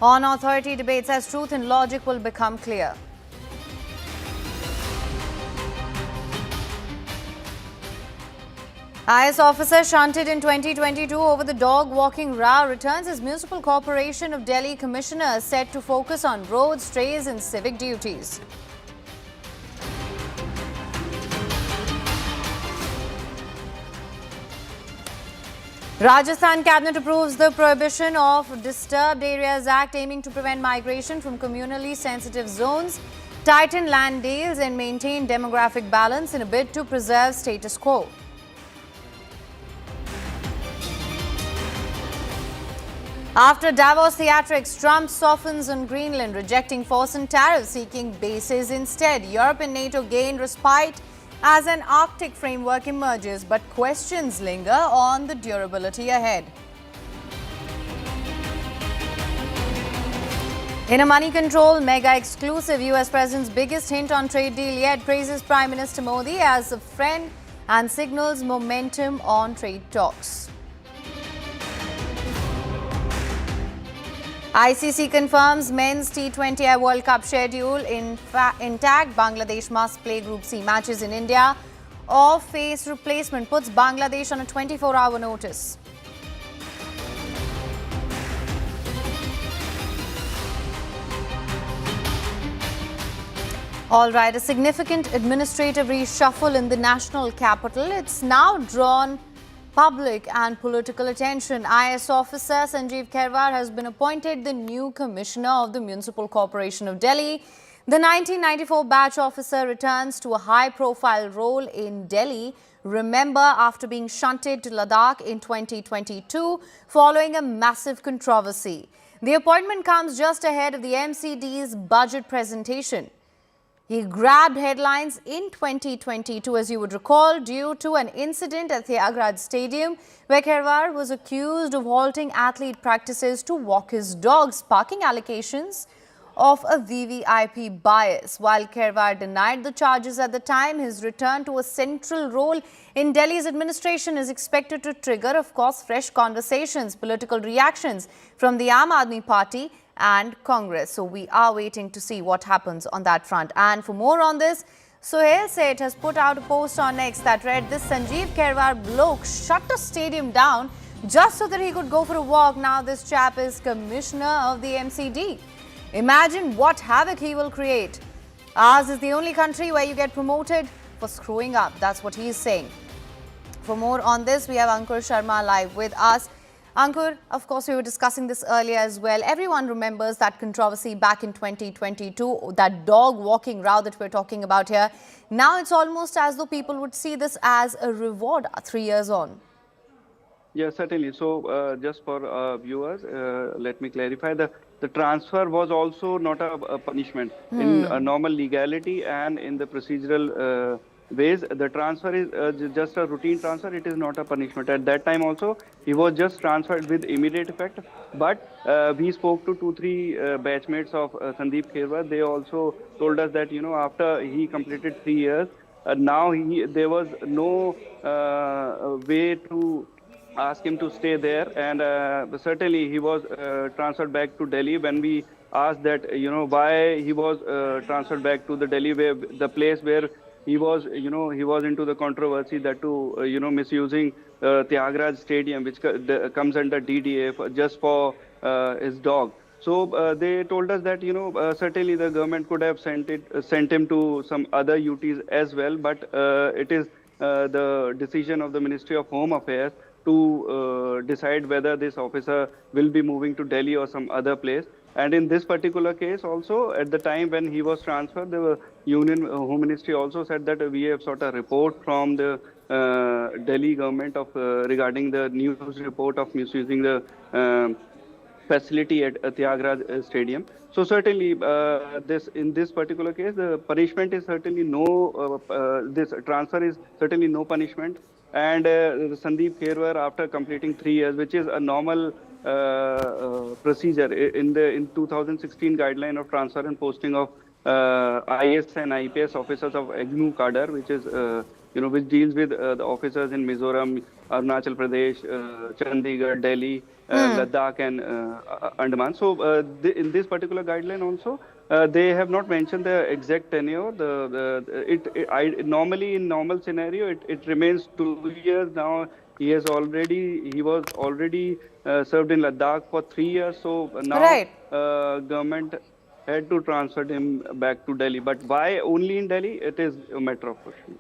On authority debates as truth and logic will become clear. IS officer shunted in 2022 over the dog walking row returns as Municipal Corporation of Delhi Commissioner set to focus on roads, trays and civic duties. Rajasthan Cabinet approves the Prohibition of Disturbed Areas Act aiming to prevent migration from communally sensitive zones, tighten land deals and maintain demographic balance in a bid to preserve status quo. After Davos theatrics, Trump softens on Greenland, rejecting force and tariffs, seeking bases instead. Europe and NATO gain respite as an Arctic framework emerges, but questions linger on the durability ahead. In a money control mega exclusive, US President's biggest hint on trade deal yet, praises Prime Minister Modi as a friend and signals momentum on trade talks. ICC confirms men's T20I World Cup schedule intact. Bangladesh must play Group C matches in India or face replacement, puts Bangladesh on a 24-hour notice. All right, a significant administrative reshuffle in the national capital. It's now drawn public and political attention. IS officer Sanjeev Kherwar has been appointed the new commissioner of the Municipal Corporation of Delhi. The 1994 batch officer returns to a high-profile role in Delhi. Remember, after being shunted to Ladakh in 2022 following a massive controversy. The appointment comes just ahead of the MCD's budget presentation. He grabbed headlines in 2022, as you would recall, due to an incident at Thiagraj Stadium where Kherwar was accused of halting athlete practices to walk his dog, sparking allegations of a VVIP bias. While Kherwar denied the charges at the time, his return to a central role in Delhi's administration is expected to trigger, of course, fresh conversations, political reactions from the Aam Aadmi Party and Congress. So we are waiting to see what happens on that front. And for more on this, Suhail Seth has put out a post on X that read, "This Sanjeev Kherwar bloke shut a stadium down just so that he could go for a walk. Now this chap is commissioner of the MCD. Imagine what havoc he will create. Ours is the only country where you get promoted for screwing up." That's what he is saying. For more on this, we have Ankur Sharma live with us. Ankur, of course, we were discussing this earlier as well. Everyone remembers that controversy back in 2022, that dog walking row that we're talking about here. Now it's almost as though people would see this as a reward 3 years on. Yeah, certainly. So just for viewers, let me clarify. The transfer was also not a punishment. In normal legality and in the procedural ways, the transfer is just a routine transfer. It is not a punishment. At that time also, he was just transferred with immediate effect. But we spoke to 2-3 batchmates of Sandeep Kherwar. They also told us that, you know, after he completed 3 years, now there was no way to ask him to stay there, and certainly he was transferred back to Delhi. When we asked that, you know, why he was transferred back to the Delhi, where the place where he was, you know, he was into the controversy that to, you know, misusing Thiagraj Stadium, which comes under DDA just for his dog. So they told us that, you know, certainly the government could have sent him to some other UTs as well, but it is the decision of the Ministry of Home Affairs to decide whether this officer will be moving to Delhi or some other place. And in this particular case also, at the time when he was transferred, the Union Home Ministry also said that we have sought a report from the Delhi government of regarding the news report of misusing the facility at Thiagraj Stadium. So certainly, in this particular case, the punishment is certainly no. This transfer is certainly no punishment. And Sandeep Kherwar, after completing 3 years, which is a normal procedure in 2016 guideline of transfer and posting of IS and IPS officers of AGNU cadre, which is which deals with the officers in Mizoram, Arunachal Pradesh, Chandigarh, Delhi, Ladakh and Andaman. So in this particular guideline also, they have not mentioned the exact tenure. Normally in normal scenario, it remains 2 years. Now he was already served in Ladakh for 3 years. So now Right. government had to transfer him back to Delhi. But why only in Delhi? It is a matter of question.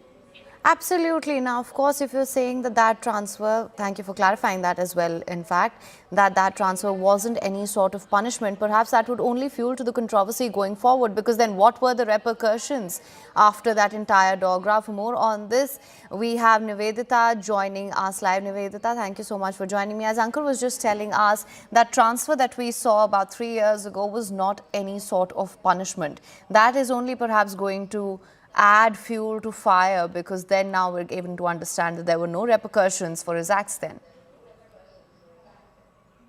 Absolutely. Now, of course, if you're saying that that transfer, thank you for clarifying that as well, in fact, that that transfer wasn't any sort of punishment, perhaps that would only fuel to the controversy going forward, because then what were the repercussions after that entire dogra? For more on this, we have Nivedita joining us live. Nivedita, thank you so much for joining me. As Uncle was just telling us, that transfer that we saw about 3 years ago was not any sort of punishment. That is only perhaps going to add fuel to fire, because then now we're able to understand that there were no repercussions for his acts then.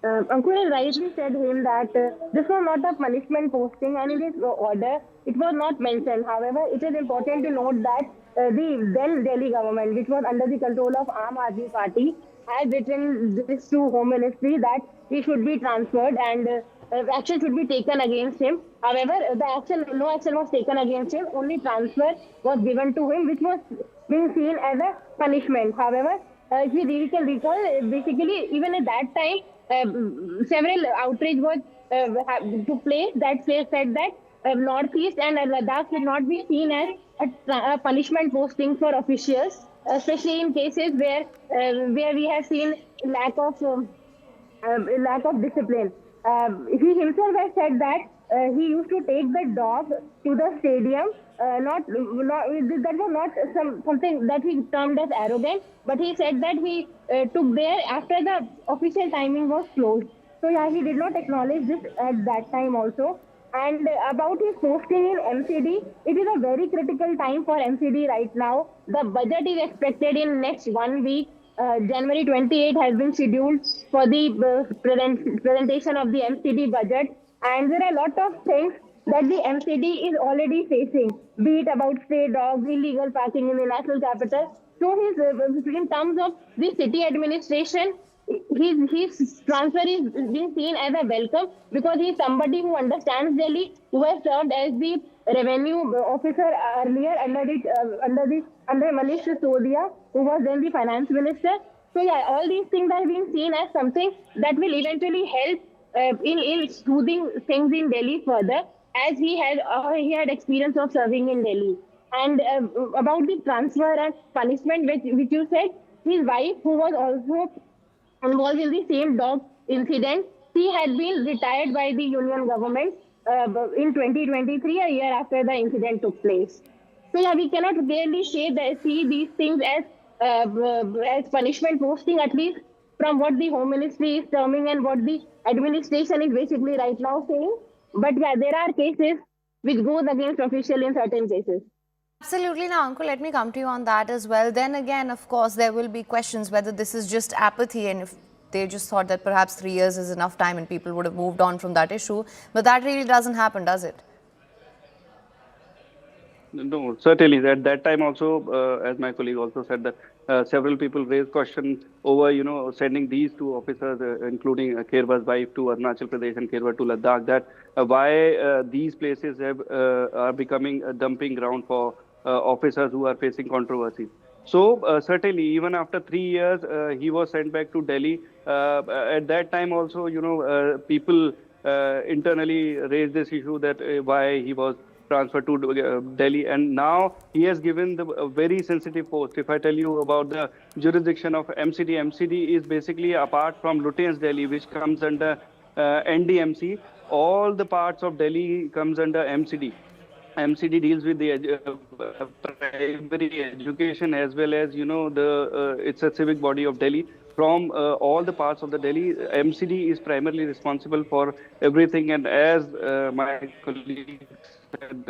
Ankur rightly said him that this was not a punishment posting, and in his order it was not mentioned. However, it is important to note that the then Delhi government, which was under the control of Aam Aadmi Party, had written this to Home Ministry that he should be transferred and action should be taken against him. However, no action was taken against him. Only transfer was given to him, which was being seen as a punishment. However, if we can recall, basically, even at that time, several outrage was took place that said that Northeast and Ladakh should not be seen as a punishment posting for officials, especially in cases where we have seen lack of discipline. He himself has said that he used to take the dog to the stadium. That was not something that he termed as arrogant, but he said that he took there after the official timing was closed. So yeah, he did not acknowledge this at that time also. And about his posting in MCD, it is a very critical time for MCD right now. The budget is expected in next 1 week. January 28 has been scheduled for the presentation of the MCD budget, and there are a lot of things that the MCD is already facing, be it about stray dogs, illegal parking in the national capital. So in terms of the city administration, his transfer is being seen as a welcome, because he is somebody who understands Delhi, who has served as the revenue officer earlier under Manish Sisodia, who was then the finance minister. So yeah, all these things are being seen as something that will eventually help in smoothing things in Delhi further, as he had experience of serving in Delhi. And about the transfer and punishment, which you said, his wife, who was also involved in the same dog incident, she had been retired by the union government in 2023, a year after the incident took place. So yeah, we cannot really see these things as punishment posting, at least from what the Home Ministry is terming and what the administration is basically right now saying. But yeah, there are cases which goes against official in certain cases. Absolutely. Now, Uncle, let me come to you on that as well. Then again, of course, there will be questions whether this is just apathy, and if they just thought that perhaps 3 years is enough time and people would have moved on from that issue. But that really doesn't happen, does it? No, certainly. At that time also, as my colleague also said, that several people raised questions over, sending these two officers, including Kherwa's wife, to Arunachal Pradesh and Kherwa to Ladakh, that why these places are becoming a dumping ground for officers who are facing controversies. So certainly, even after 3 years, he was sent back to Delhi. At that time also, people internally raised this issue that why he was transferred to Delhi, and now he has given the very sensitive post. If I tell you about the jurisdiction of MCD, MCD is basically apart from Lutyens Delhi, which comes under NDMC. All the parts of Delhi comes under MCD. MCD deals with the primary education, as well as it's a civic body of Delhi. From all the parts of the Delhi, MCD is primarily responsible for everything. And as my colleague said,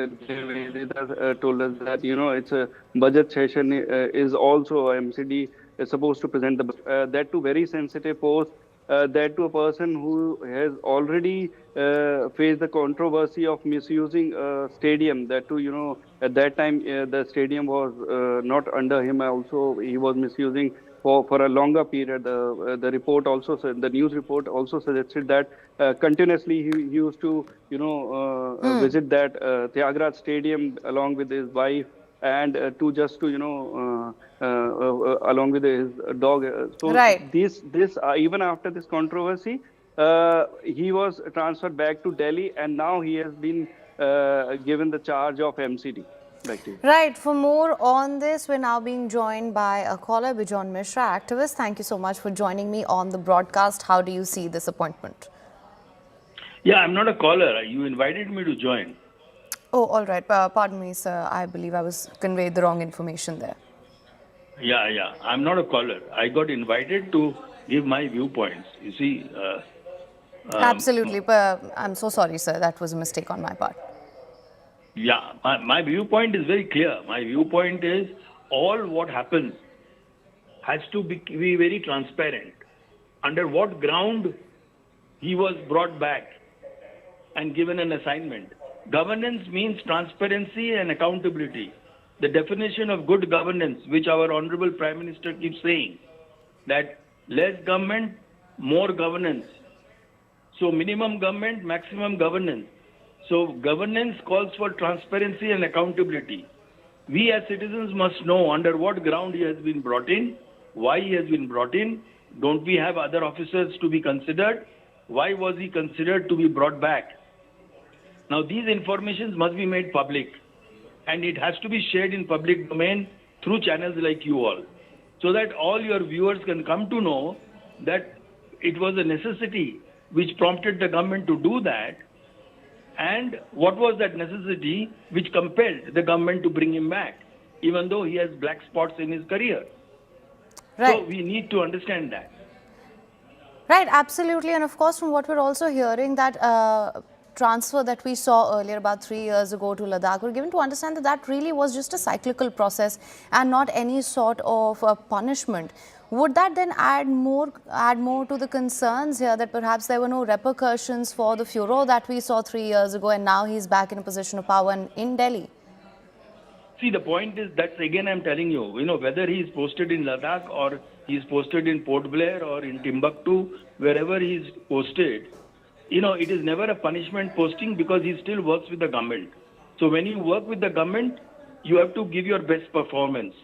told us that it's a budget session is also MCD is supposed to present that to very sensitive post. That to a person who has already faced the controversy of misusing a stadium. That too, at that time the stadium was not under him. Also, he was misusing for a longer period. The report also said, the news report also suggested that continuously he used to visit that Tyagaraja Stadium along with his wife and along with his dog. So Right. this even after this controversy, he was transferred back to Delhi, and now he has been given the charge of MCD. Back to you. Right. For more on this, we're now being joined by a caller, Bijon Mishra, activist. Thank you so much for joining me on the broadcast. How do you see this appointment? Yeah, I'm not a caller. You invited me to join. Oh, all right. Pardon me, sir. I believe I was conveyed the wrong information there. Yeah. I'm not a caller. I got invited to give my viewpoints. You see. Absolutely. I'm so sorry, sir. That was a mistake on my part. Yeah, my viewpoint is very clear. My viewpoint is all what happens has to be very transparent. Under what ground he was brought back and given an assignment. Governance means transparency and accountability. The definition of good governance, which our Honorable Prime Minister keeps saying, that less government, more governance. So minimum government, maximum governance. So governance calls for transparency and accountability. We as citizens must know under what ground he has been brought in, why he has been brought in. Don't we have other officers to be considered? Why was he considered to be brought back? Now these informations must be made public, and it has to be shared in public domain through channels like you all, so that all your viewers can come to know that it was a necessity which prompted the government to do that, and what was that necessity which compelled the government to bring him back, even though he has black spots in his career. Right. So we need to understand that. Right, absolutely. And of course, from what we're also hearing, that transfer that we saw earlier about 3 years ago to Ladakh, we're given to understand that that really was just a cyclical process and not any sort of punishment. Would that then add more to the concerns here, that perhaps there were no repercussions for the furor that we saw 3 years ago, and now he's back in a position of power in Delhi? See, the point is, that's again I'm telling you, whether he is posted in Ladakh or he is posted in Port Blair or in Timbuktu, wherever he is posted, it is never a punishment posting, because he still works with the government. So when you work with the government, you have to give your best performance.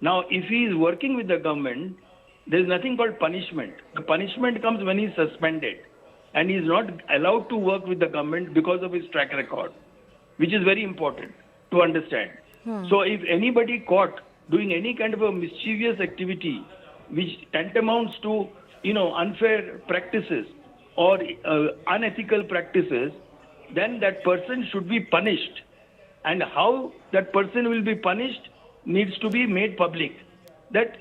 Now, if he is working with the government, there is nothing called punishment. The punishment comes when he is suspended, and he is not allowed to work with the government because of his track record, which is very important to understand. So if anybody caught doing any kind of a mischievous activity which tantamounts to unfair practices or unethical practices, then that person should be punished. And how that person will be punished needs to be made public. That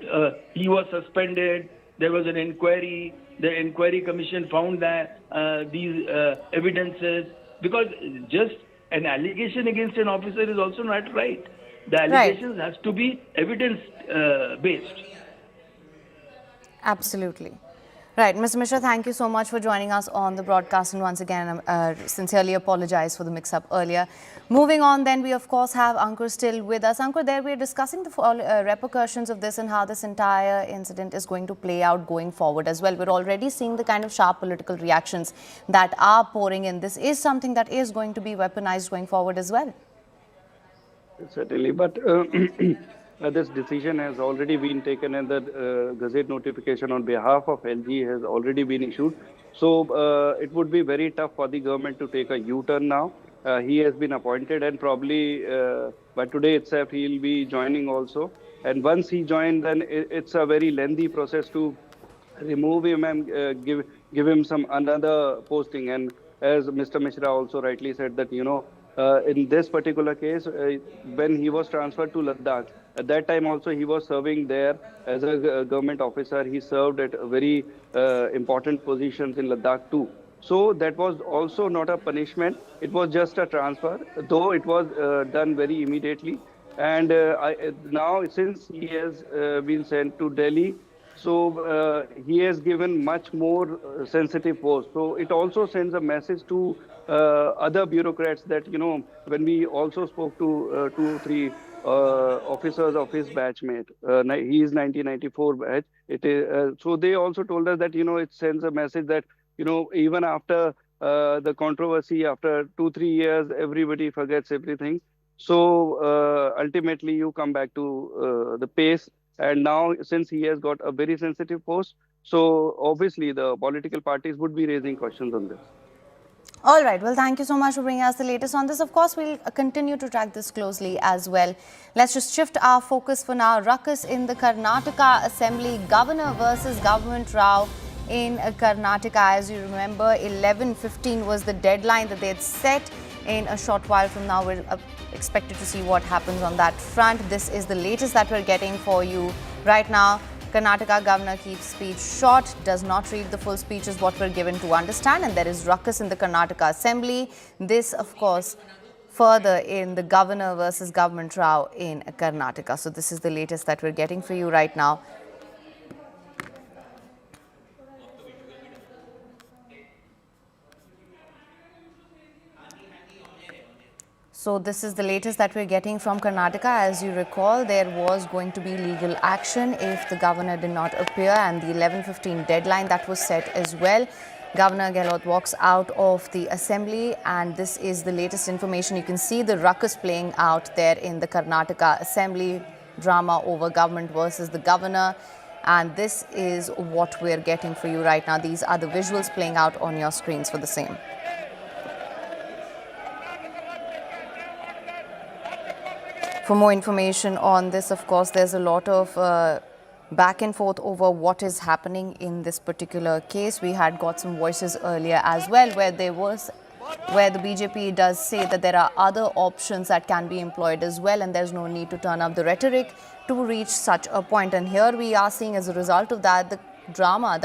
he was suspended, there was an inquiry, the inquiry commission found that these evidences, because just an allegation against an officer is also not right. The allegations has to be evidence based. Absolutely. Right. Mr. Mishra, thank you so much for joining us on the broadcast. And once again, I sincerely apologize for the mix-up earlier. Moving on, then, we of course have Ankur still with us. Ankur, there we are discussing the repercussions of this and how this entire incident is going to play out going forward as well. We're already seeing the kind of sharp political reactions that are pouring in. This is something that is going to be weaponized going forward as well. Certainly, but this decision has already been taken, and the Gazette notification on behalf of LG has already been issued. So it would be very tough for the government to take a U-turn now. He has been appointed, and probably by today itself he will be joining also. And once he joins, then it's a very lengthy process to remove him and give him some another posting. And as Mr. Mishra also rightly said, that in this particular case, when he was transferred to Ladakh, at that time also he was serving there as a government officer. He served at very important positions in Ladakh too. So that was also not a punishment. It was just a transfer, though it was done very immediately. And now, since he has been sent to Delhi, So he has given much more sensitive post. So it also sends a message to other bureaucrats that, when we also spoke to 2 3 officers of his batchmate, he is 1994 batch. It is so they also told us that it sends a message that even after the controversy, after 2 3 years, everybody forgets everything. So ultimately, you come back to the pace. And now, since he has got a very sensitive post, so obviously the political parties would be raising questions on this. All right. Well, thank you so much for bringing us the latest on this. Of course, we'll continue to track this closely as well. Let's just shift our focus for now. Ruckus in the Karnataka Assembly, governor versus government row in Karnataka. As you remember, 11:15 was the deadline that they had set. In a short while from now, we're expected to see what happens on that front. This is the latest that we're getting for you right now. Karnataka governor keeps speech short, does not read the full speech is what we're given to understand, and there is ruckus in the Karnataka Assembly. This, of course, further in the governor versus government row in Karnataka. So this is the latest that we're getting for you right now. So this is the latest that we're getting from Karnataka. As you recall, there was going to be legal action if the governor did not appear, and the 11:15 deadline that was set as well. Governor Gehlot walks out of the assembly, and this is the latest information. You can see the ruckus playing out there in the Karnataka Assembly, drama over government versus the governor. And this is what we're getting for you right now. These are the visuals playing out on your screens for the same. For more information on this, of course, there's a lot of back and forth over what is happening in this particular case. We had got some voices earlier as well where the BJP does say that there are other options that can be employed as well, and there's no need to turn up the rhetoric to reach such a point. And here we are seeing, as a result of that, the drama